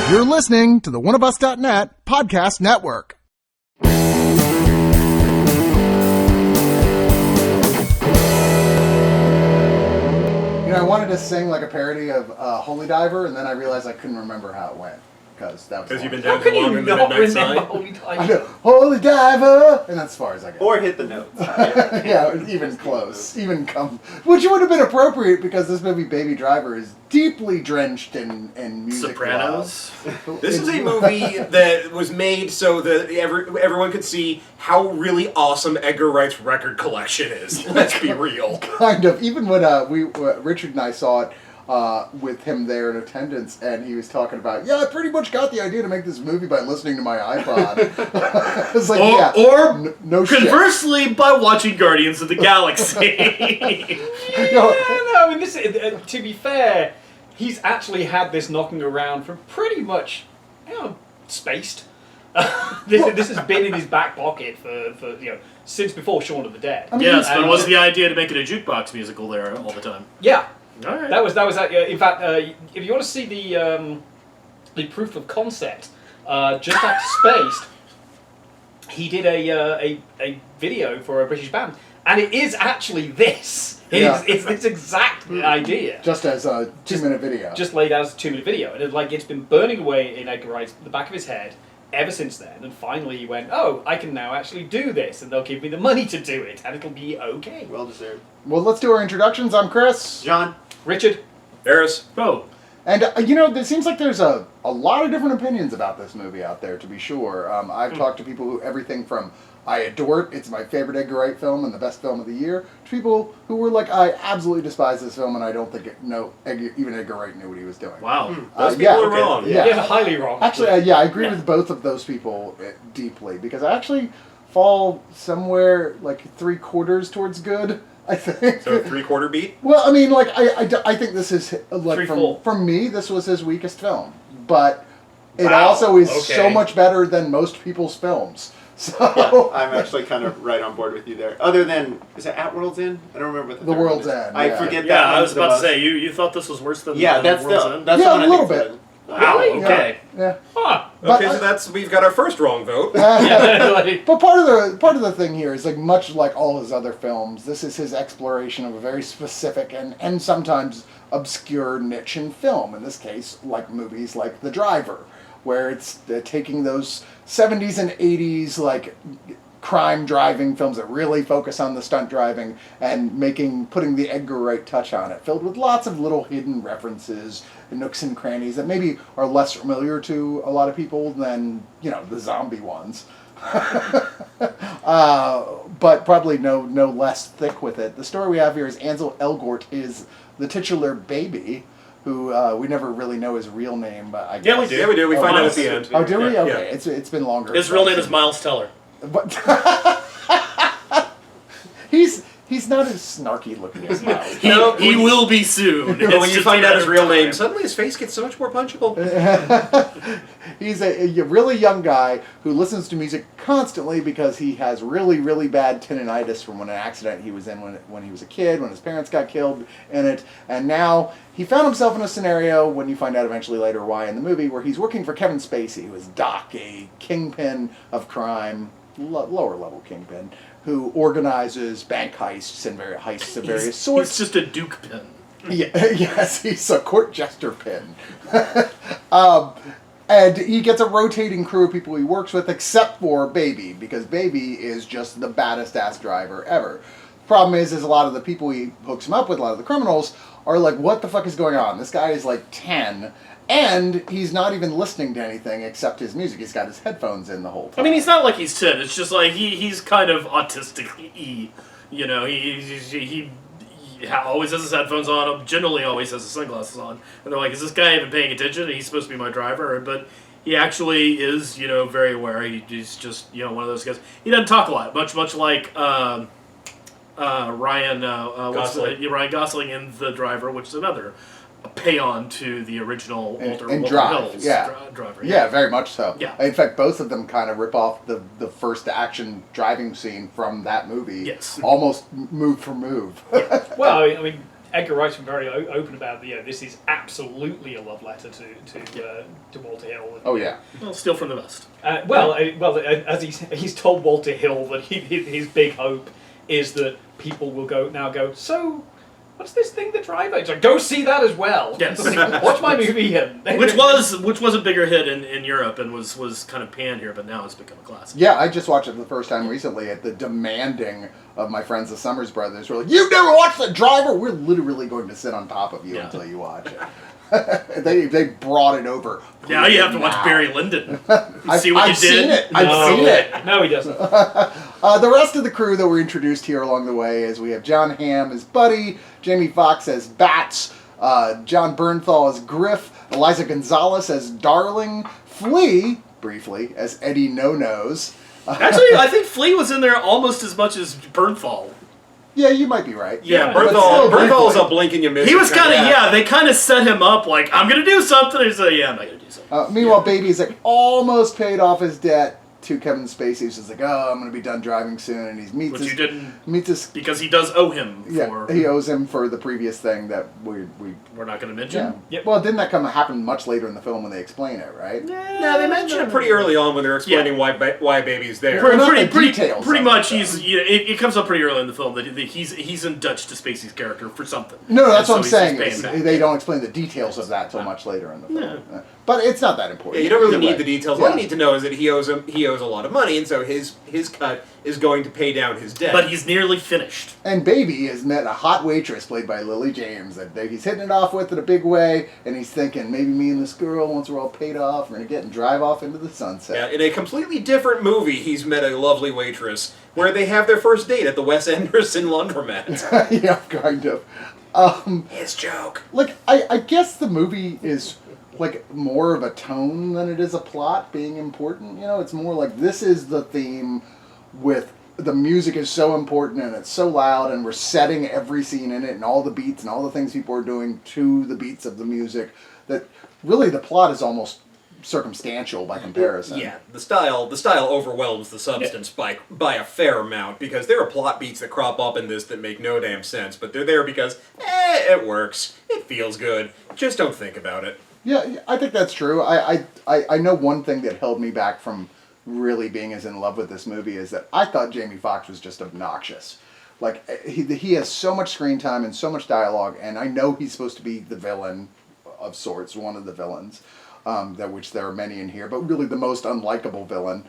You're listening to the Oneofus.net podcast network. I wanted to sing like a parody of Holy Diver, and then I realized I couldn't remember how it went. Because you've been down too long in the midnight sign? Holy Diver! And that's as far as I get. Or hit the notes. Yeah, even close. Which would have been appropriate because this movie, Baby Driver, is deeply drenched in music. Sopranos. This is a movie that was made so that everyone could see how really awesome Edgar Wright's record collection is. Let's be real. Kind of. Even when Richard and I saw it, with him there in attendance, and he was talking about, I pretty much got the idea to make this movie by listening to my iPod. It's like, no conversely, shit. by watching Guardians of the Galaxy. I mean, this to be fair, he's actually had this knocking around for pretty much, spaced. This has been in his back pocket for since before Shaun of the Dead. I mean, yes, but was the idea to make it a jukebox musical there all the time? Yeah. All right. That was in fact, if you want to see the proof of concept, just after Spaced, he did a video for a British band, and it is actually this. It's this exact idea. Just as a 2-minute video. Just laid out as a 2-minute video, and it's been burning away in Edgar Wright's the back of his head ever since then, and finally he went, I can now actually do this, and they'll give me the money to do it, and it'll be okay. Well deserved. Well, let's do our introductions. I'm Chris. John. Richard. Eris. Bo. And, it seems like there's a lot of different opinions about this movie out there, to be sure. I've talked to people who, everything from, I adore it, it's my favorite Edgar Wright film and the best film of the year, to people who were like, I absolutely despise this film and I don't think even Edgar Wright knew what he was doing. Wow. Those people are wrong. Yeah, highly wrong. Actually, I agree with both of those people deeply, because I actually fall somewhere like 3/4 towards good, I think. So 3/4 beat? Well, I mean, like, I think this is, like, for me, this was his weakest film. But it also is so much better than most people's films. So Yeah, I'm actually kind of right on board with you there. Other than, is it At World's End? I don't remember what the World's one is. End. I Yeah. forget that. Yeah, I one was about to the say, you thought this was worse than that's World's the End? that's the Yeah, one a I little think bit. Wow, okay. Yeah. Huh. Okay, so we've got our first wrong vote. But part of the thing here is, like, much like all his other films, this is his exploration of a very specific and sometimes obscure niche in film. In this case, like movies like The Driver, where it's taking those 70s and 80s, like, crime driving films that really focus on the stunt driving and putting the Edgar Wright touch on it, filled with lots of little hidden references, nooks and crannies that maybe are less familiar to a lot of people than, the zombie ones. But probably no less thick with it. The story we have here is Ansel Elgort is the titular baby, who we never really know his real name, but I guess. Yeah, we do. Yeah, we do. We find out at the end. Oh, do we? Yeah. Okay, it's been longer. His real name is Miles Teller. But he's not as snarky looking as Miles. He will be soon. But when you find out his real name, suddenly his face gets so much more punchable. He's a really young guy who listens to music constantly because he has really, really bad tinnitus from an accident he was in when he was a kid, when his parents got killed in it. And now he found himself in a scenario, when you find out eventually later why in the movie, where he's working for Kevin Spacey, who is Doc, a kingpin of crime, lower level kingpin, who organizes bank heists and heists of various sorts. He's just a duke pin. Yes, he's a court jester pin. And he gets a rotating crew of people he works with, except for Baby, because Baby is just the baddest ass driver ever. Problem is a lot of the people he hooks him up with, a lot of the criminals, are like, what the fuck is going on? This guy is like 10, and he's not even listening to anything except his music. He's got his headphones in the whole time. I mean, he's not like he's 10. It's just like he's kind of autistic-y. He always has his headphones on, generally always has his sunglasses on. And they're like, is this guy even paying attention? He's supposed to be my driver. But he actually is, very aware. He's just, one of those guys. He doesn't talk a lot, much like Ryan Gosling in The Driver, which is another pay on to the original Walter Hill's Driver. Yeah, very much so. Yeah. In fact, both of them kind of rip off the first action driving scene from that movie. Yes. Almost move for move. Well, I mean, Edgar Wright's been very open about this is absolutely a love letter to Walter Hill. And, Oh yeah. Well, steal from the best. As he's told Walter Hill that his big hope is that people will go, so what's this thing, The Driver? It's like, go see that as well. Yes. Watch my movie. Which was a bigger hit in Europe and was kind of panned here, but now it's become a classic. Yeah, I just watched it for the first time recently at the demanding of my friends, the Summers Brothers. We're like, you've never watched The Driver? We're literally going to sit on top of you until you watch it. They brought it over. Now you have to watch Barry Lyndon. See what you did? Seen it. I've seen it. No, he doesn't. The rest of the crew that were introduced here along the way is we have John Hamm as Buddy, Jamie Foxx as Bats, John Bernthal as Griff, Eliza Gonzalez as Darling, Flea, briefly, as Eddie No-Nose. Actually, I think Flea was in there almost as much as Bernthal. Yeah, you might be right. Yeah, But still, Bernthal is briefly. a blink and you miss. He was kind of, Yeah. they kind of set him up like, I'm going to do something. And he said, yeah, I'm not going to do something. Meanwhile, Baby's like almost paid off his debt to Kevin Spacey. He's just like, oh, I'm going to be done driving soon, and he Which you didn't, meets his because he does owe him yeah. for, He owes him for the previous thing that we're not going to mention. yeah. Yep. Well, didn't that happen much later in the film when they explain it, right? No, they mention it pretty early on when they're explaining why Baby's there. Well, not the Pretty details pretty of much, it, he's it comes up pretty early in the film that he's in Dutch to Spacey's character for something. No, that's And what I'm so he's saying. just paying back. They don't explain the details of that till much later in the film. But it's not that important. Yeah, you don't really Either need way. the details. Yeah. All you need to know is that he owes a lot of money, and so his cut is going to pay down his debt. But he's nearly finished. And Baby has met a hot waitress played by Lily James that he's hitting it off with in a big way, and he's thinking, maybe me and this girl, once we're all paid off, we're going to get and drive off into the sunset. Yeah, in a completely different movie, he's met a lovely waitress where they have their first date at the Wes Anderson laundromat. Yeah, kind of. His joke. Like, I guess the movie is like more of a tone than it is a plot being important. You know, it's more like this is the theme with the music is so important and it's so loud and we're setting every scene in it and all the beats and all the things people are doing to the beats of the music that really the plot is almost circumstantial by comparison. Yeah, the style overwhelms the substance by a fair amount because there are plot beats that crop up in this that make no damn sense, but they're there because it works, it feels good. Just don't think about it. Yeah, I think that's true. I know one thing that held me back from really being as in love with this movie is that I thought Jamie Foxx was just obnoxious. Like, he has so much screen time and so much dialogue, and I know he's supposed to be the villain of sorts, one of the villains, which there are many in here, but really the most unlikable villain.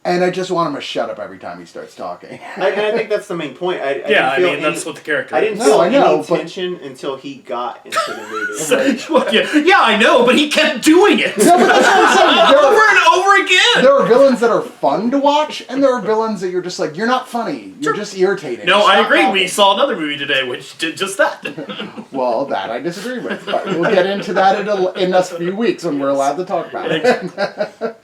And I just want him to shut up every time he starts talking. And I think that's the main point. I Yeah, I didn't feel mean, that's what the character I didn't is. feel No, I know, any but- tension until he got into the movie. Well, yeah, I know, but he kept doing it. No, but that's what I'm saying. over and over again. There are villains that are fun to watch, and there are villains that you're just like, you're not funny. You're just irritating. No, I Stop agree. talking. We saw another movie today which did just that. Well, that I disagree with. But we'll get into that in a few weeks when we're allowed to talk about it.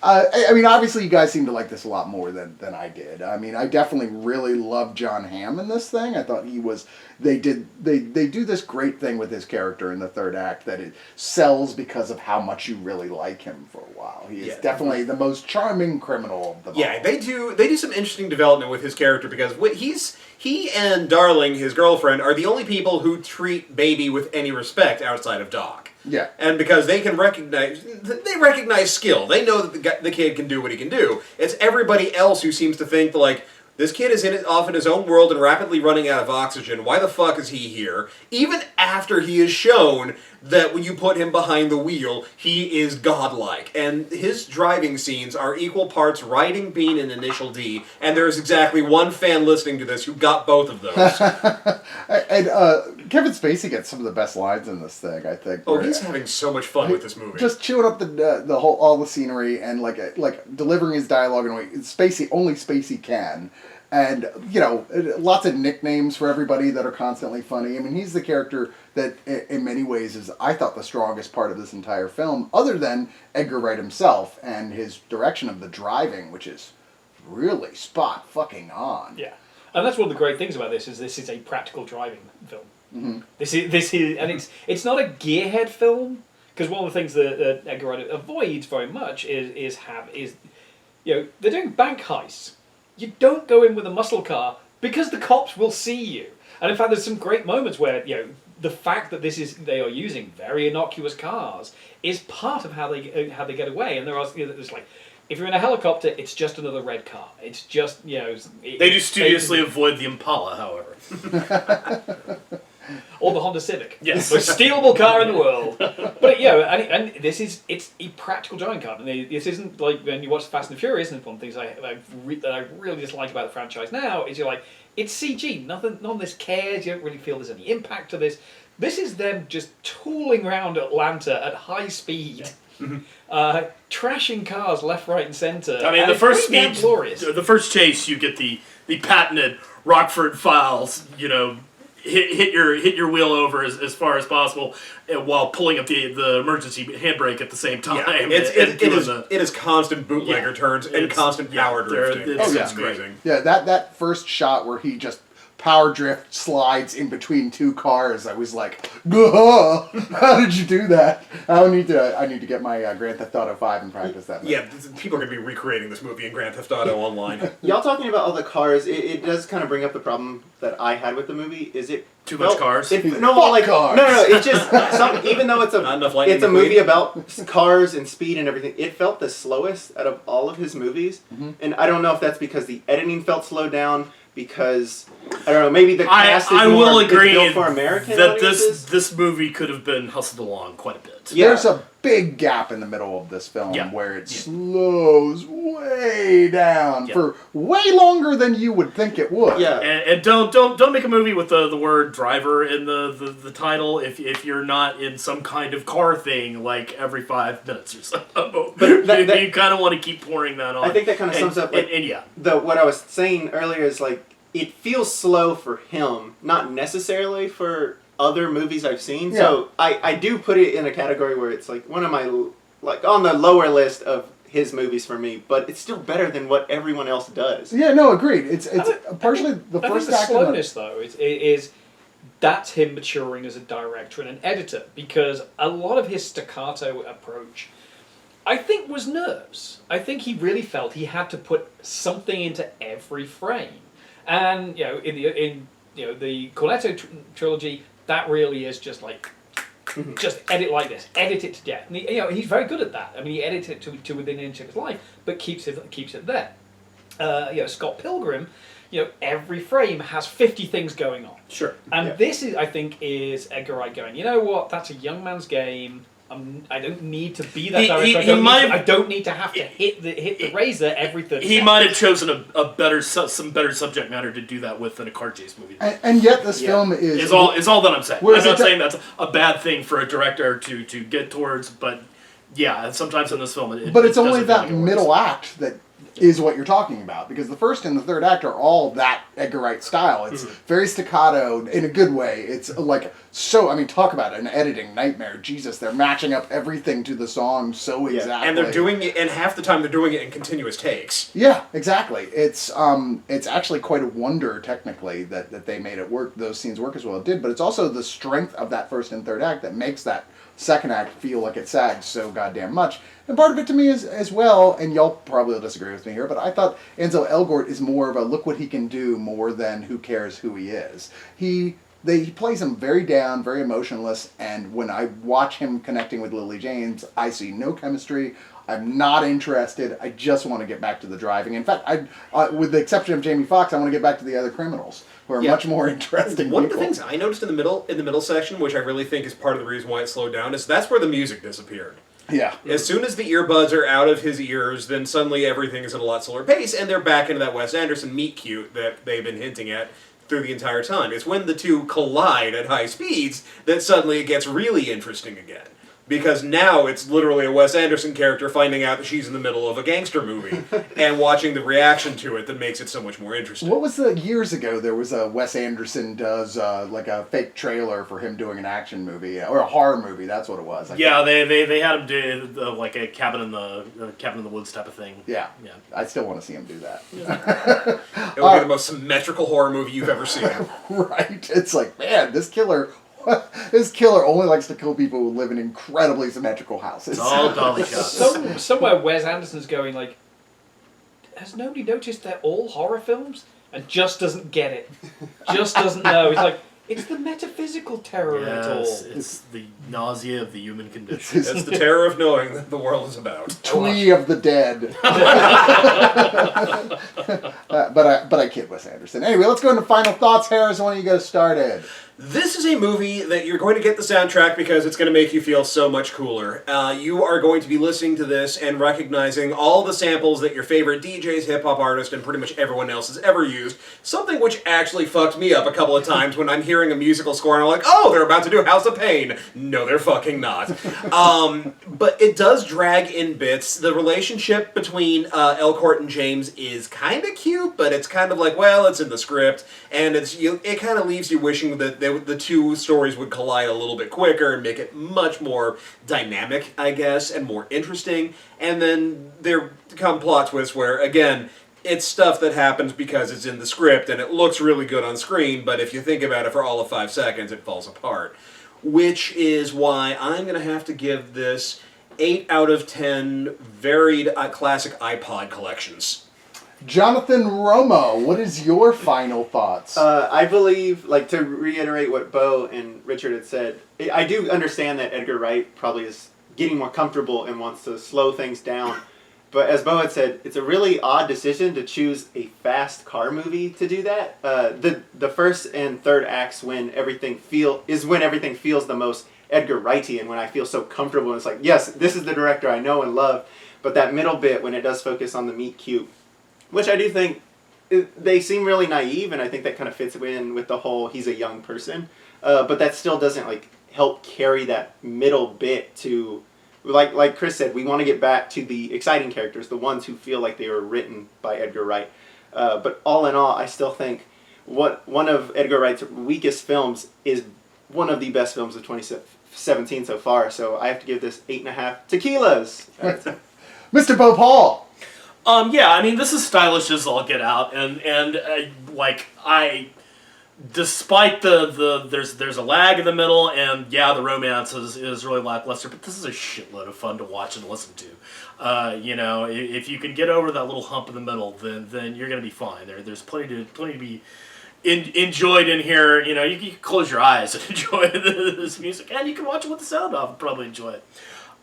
I mean, obviously, you guys seem to like this a lot more than I did. I mean, I definitely really loved John Hamm in this thing. I thought he was. They do this great thing with his character in the third act that it sells because of how much you really like him for a while. He is definitely the most charming criminal of them Yeah, all. they do some interesting development with his character because he and Darling, his girlfriend, are the only people who treat Baby with any respect outside of Doc. Yeah. And because they recognize skill. They know that the kid can do what he can do. It's everybody else who seems to think like, this kid is off in his own world and rapidly running out of oxygen. Why the fuck is he here? Even after he is shown that when you put him behind the wheel, he is godlike. And his driving scenes are equal parts Riding Bean and Initial D. And there is exactly one fan listening to this who got both of those. And Kevin Spacey gets some of the best lines in this thing, I think. Oh, where- he's having so much fun with this movie. Just chewing up all the scenery and like delivering his dialogue in a way only Spacey can, and lots of nicknames for everybody that are constantly funny. I mean, he's the character that in many ways is I thought the strongest part of this entire film, other than Edgar Wright himself and his direction of the driving, which is really spot fucking on. Yeah, and that's one of the great things about this is a practical driving film. Mm-hmm. This is, and it's not a gearhead film because one of the things that Edgar Wright avoids very much is they're doing bank heists. You don't go in with a muscle car because the cops will see you. And in fact, there's some great moments where the fact that they are using very innocuous cars is part of how they get away. And there are it's like, if you're in a helicopter, it's just another red car. It's just They do studiously avoid the Impala, however. Or the Honda Civic. Yes. Most stealable car in the world. But and it's a practical drawing card. And this isn't like when you watch Fast and the Furious, and one of the things that I really dislike about the franchise now is you're like, it's CG. None of this cares. You don't really feel there's any impact to this. This is them just tooling around Atlanta at high speed. Trashing cars left, right, and centre. I mean, the first chase, you get the patented Rockford Files, hit your wheel over as far as possible, while pulling up the emergency handbrake at the same time. Yeah. It is constant bootlegger turns and constant power drifting. It's amazing. Yeah, that first shot where he just power drift slides in between two cars, I was like, "Gah, how did you do that?" I need to get my Grand Theft Auto 5 and practice that. Yeah, people are going to be recreating this movie in Grand Theft Auto Online. Y'all talking about all the cars, it does kind of bring up the problem that I had with the movie. Is it too much cars? Cars. No, it's just even though it's a movie about cars and speed and everything, it felt the slowest out of all of his movies. Mm-hmm. And I don't know if that's because the editing felt slowed down, because I don't know, maybe the cast is built for American that audiences. this movie could have been hustled along quite a bit. Yeah. There's a big gap in the middle of this film where it slows way down for way longer than you would think it would. Yeah, and don't make a movie with the word driver in the title if you're not in some kind of car thing like every 5 minutes or so. But you kind of want to keep pouring that on. I think that kind of sums up. What I was saying earlier is like, it feels slow for him, not necessarily for other movies I've seen. Yeah. So I do put it in a category where it's like one of my, like, on the lower list of his movies for me, but it's still better than what everyone else does. Yeah, no, agreed. It's partially the first act. The slowness, though, is that's him maturing as a director and an editor, because a lot of his staccato approach, I think, was nerves. I think he really felt he had to put something into every frame. And in the Cornetto trilogy, that really is just like, just edit like this, edit it to death. And he's very good at that. I mean, he edits it to within an inch of his life, but keeps it there. Scott Pilgrim, every frame has 50 things going on. Sure. And this is, I think, is Edgar Wright going, you know what? That's a young man's game. I don't need to be that director. I don't need to have to hit the razor every 30 He seconds. might have chosen some better subject matter to do that with than a car chase movie. And yet this film is all that I'm saying. I'm not saying that's a bad thing for a director to get towards, but sometimes in this film it's only that middle act that is what you're talking about, because the first and the third act are all that Edgar Wright style. It's very staccato in a good way. It's like, talk about an editing nightmare. Jesus, they're matching up everything to the song so exactly. And they're doing it, and half the time they're doing it in continuous takes. Yeah, exactly. It's actually quite a wonder, technically, that they made it work, those scenes work as well as it did, but it's also the strength of that first and third act that makes that second act feel like it sags so goddamn much. And part of it to me is, as well, and y'all probably will disagree with me here, but I thought Ansel Elgort is more of a look what he can do more than who cares who he is. He plays him very down, very emotionless, and when I watch him connecting with Lily James, I see no chemistry. I'm not interested. I just want to get back to the driving. In fact, with the exception of Jamie Foxx, I want to get back to the other criminals, who are much more interesting. One of the things I noticed in the middle section, which I really think is part of the reason why it slowed down, is that's where the music disappeared. Yeah. As soon as the earbuds are out of his ears, then suddenly everything is at a lot slower pace, and they're back into that Wes Anderson meet cute that they've been hinting at through the entire time. It's when the two collide at high speeds that suddenly it gets really interesting again. Because now it's literally a Wes Anderson character finding out that she's in the middle of a gangster movie and watching the reaction to it that makes it so much more interesting. What was the years ago? There was a Wes Anderson does like a fake trailer for him doing an action movie or a horror movie. That's what it was. They had him do like a cabin in the woods type of thing. Yeah. I still want to see him do that. Yeah. It would be the most symmetrical horror movie you've ever seen. Right. It's like, man, this killer only likes to kill people who live in incredibly symmetrical houses. It's all dolly shots. Somewhere Wes Anderson's going like, has nobody noticed they're all horror films? and just doesn't get it. Just doesn't know. He's like, it's the metaphysical terror of it all. It's the nausea of the human condition. It's the terror of knowing that the world is about. Tree of the Dead. But I kid Wes Anderson. Anyway, let's go into final thoughts. Harris, why don't you get us started? This is a movie that you're going to get the soundtrack because it's going to make you feel so much cooler. You are going to be listening to this and recognizing all the samples that your favorite DJs, hip-hop artists, and pretty much everyone else has ever used. Something which actually fucked me up a couple of times when I'm hearing a musical score and I'm like, oh, they're about to do House of Pain. No, they're fucking not. But it does drag in bits. The relationship between Elgort and James is kind of cute, but it's kind of like, well, it's in the script, and it kind of leaves you wishing that the two stories would collide a little bit quicker and make it much more dynamic, I guess, and more interesting. And then there come plot twists where, again, it's stuff that happens because it's in the script and it looks really good on screen, but if you think about it for all of 5 seconds, it falls apart. Which is why I'm going to have to give this 8 out of 10 varied classic iPod collections. Jonathan Romo, what is your final thoughts? I believe, like, to reiterate what Bo and Richard had said, I do understand that Edgar Wright probably is getting more comfortable and wants to slow things down. But as Bo had said, it's a really odd decision to choose a fast car movie to do that. The first and third acts when everything feels the most Edgar Wrightian, when I feel so comfortable. And it's like, yes, this is the director I know and love. But that middle bit, when it does focus on the meet cute, which I do think, they seem really naive, and I think that kind of fits in with the whole he's a young person. But that still doesn't like help carry that middle bit to, like Chris said, we want to get back to the exciting characters, the ones who feel like they were written by Edgar Wright. But all in all, I still think one of Edgar Wright's weakest films is one of the best films of 2017 so far. So I have to give this 8.5 tequilas. Mr. Bo Paul. Yeah, I mean, this is stylish as all get out, and despite there's a lag in the middle, and yeah, the romance is really lackluster, but this is a shitload of fun to watch and listen to. If you can get over that little hump in the middle, then you're gonna be fine. There's plenty to be enjoyed in here. You can close your eyes and enjoy this music, and you can watch it with the sound off and probably enjoy it.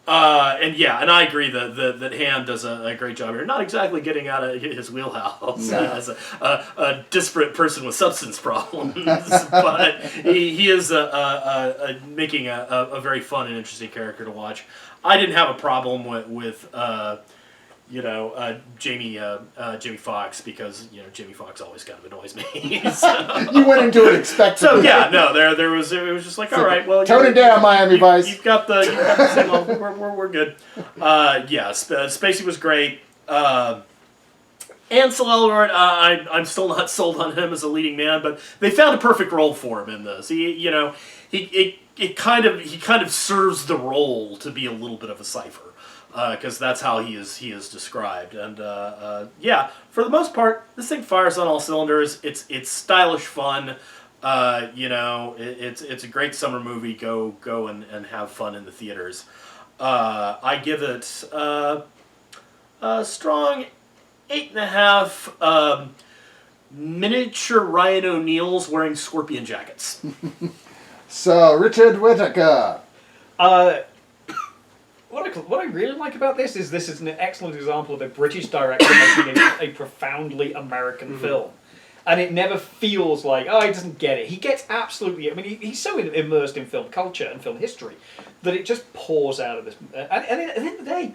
And I agree that Han does a great job here. Not exactly getting out of his wheelhouse as a disparate person with substance problems, but he is making a very fun and interesting character to watch. I didn't have a problem with Jamie Foxx, because Jamie Foxx always kind of annoys me. So. You went into it expecting. So yeah, no, it was just like, all right, well, tone it down, Miami Vice. You've got the signal. We're good. Spacey was great. Ansel Elgort, I'm still not sold on him as a leading man, but they found a perfect role for him in this. He kind of serves the role to be a little bit of a cipher. Because that's how he is described, and for the most part, this thing fires on all cylinders. It's stylish fun. It's a great summer movie. Go and have fun in the theaters. I give it a strong 8.5. Miniature Ryan O'Neills wearing scorpion jackets. So Richard Whittaker. What I really like about this is an excellent example of a British director making a profoundly American film. And it never feels like, he doesn't get it. He gets absolutely, he's so immersed in film culture and film history that it just pours out of this. And at the end of the day,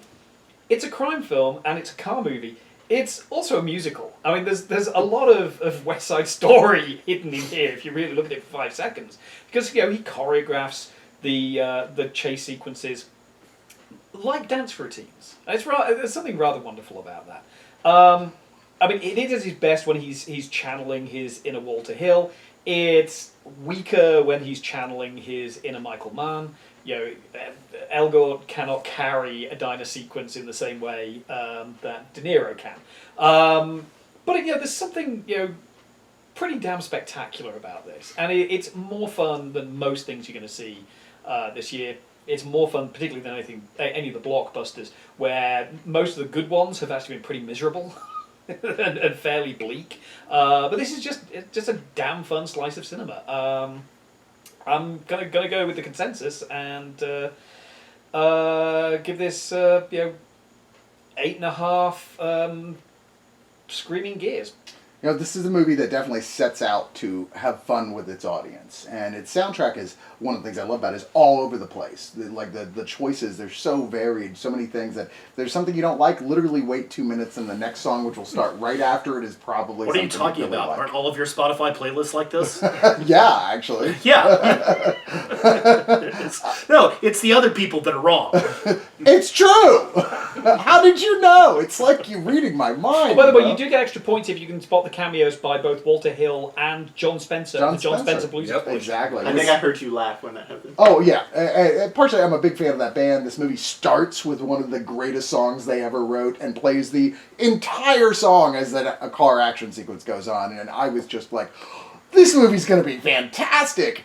it's a crime film and it's a car movie. It's also a musical. There's a lot of West Side Story hidden in here if you really look at it for 5 seconds. Because, he choreographs the chase sequences like dance routines. There's something rather wonderful about that. It is his best when he's channeling his inner Walter Hill. It's weaker when he's channeling his inner Michael Mann. Elgort cannot carry a diner sequence in the same way that De Niro can. But there's something pretty damn spectacular about this, and it's more fun than most things you're going to see this year. It's more fun, particularly than any of the blockbusters, where most of the good ones have actually been pretty miserable. and fairly bleak. But this is just a damn fun slice of cinema. I'm gonna go with the consensus and give this 8.5 screaming gears. You know, this is a movie that definitely sets out to have fun with its audience, and its soundtrack is one of the things I love about it. Is all over the place. The choices, they're so varied, so many things that if there's something you don't like, literally wait 2 minutes, and the next song, which will start right after it, is probably What are you something talking really about? like. Aren't all of your Spotify playlists like this? Yeah, actually. Yeah. It's the other people that are wrong. It's true! How did you know? It's like you're reading my mind. Oh, by the way, you do get extra points if you can spot the cameos by both Walter Hill and John Spencer. The John Spencer Blues Explosion. Exactly. I think I heard you laugh when that happened. Oh, yeah. Partially, I'm a big fan of that band. This movie starts with one of the greatest songs they ever wrote and plays the entire song as a car action sequence goes on. And I was just like, this movie's going to be fantastic.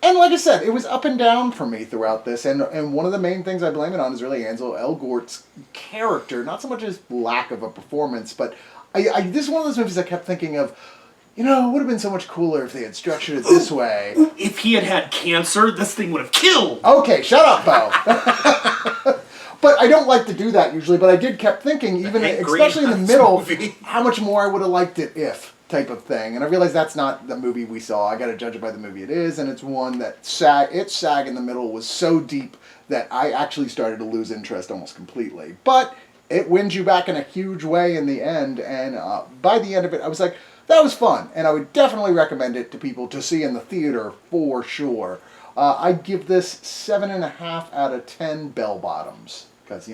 And like I said, it was up and down for me throughout this. And one of the main things I blame it on is really Ansel Elgort's character. Not so much his lack of a performance, but this is one of those movies I kept thinking of, it would have been so much cooler if they had structured it this way. If he had cancer, this thing would have killed. Okay, shut up, Bo. But I don't like to do that usually, but I kept thinking, even especially in the middle, how much more I would have liked it if type of thing. And I realized that's not the movie we saw. I got to judge it by the movie it is, and it's one that its sag in the middle was so deep that I actually started to lose interest almost completely. But it wins you back in a huge way in the end, and by the end of it, I was like, that was fun, and I would definitely recommend it to people to see in the theater for sure. I'd give this 7.5 out of 10 bell bottoms, because,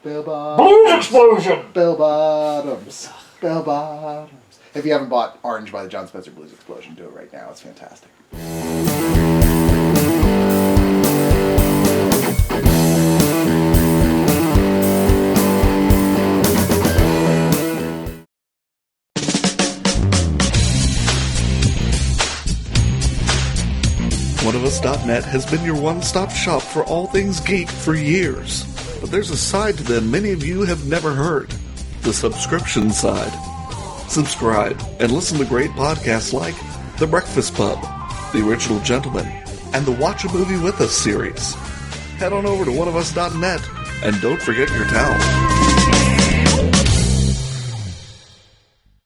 bell bottoms. Blues Explosion! Bell bottoms. Bell bottoms. If you haven't bought Orange by the John Spencer Blues Explosion, do it right now. It's fantastic. Oneofus.net has been your one-stop shop for all things geek for years. But there's a side to them many of you have never heard. The subscription side. Subscribe and listen to great podcasts like The Breakfast Pub, The Original Gentleman, and the Watch a Movie With Us series. Head on over to Oneofus.net and don't forget your towel.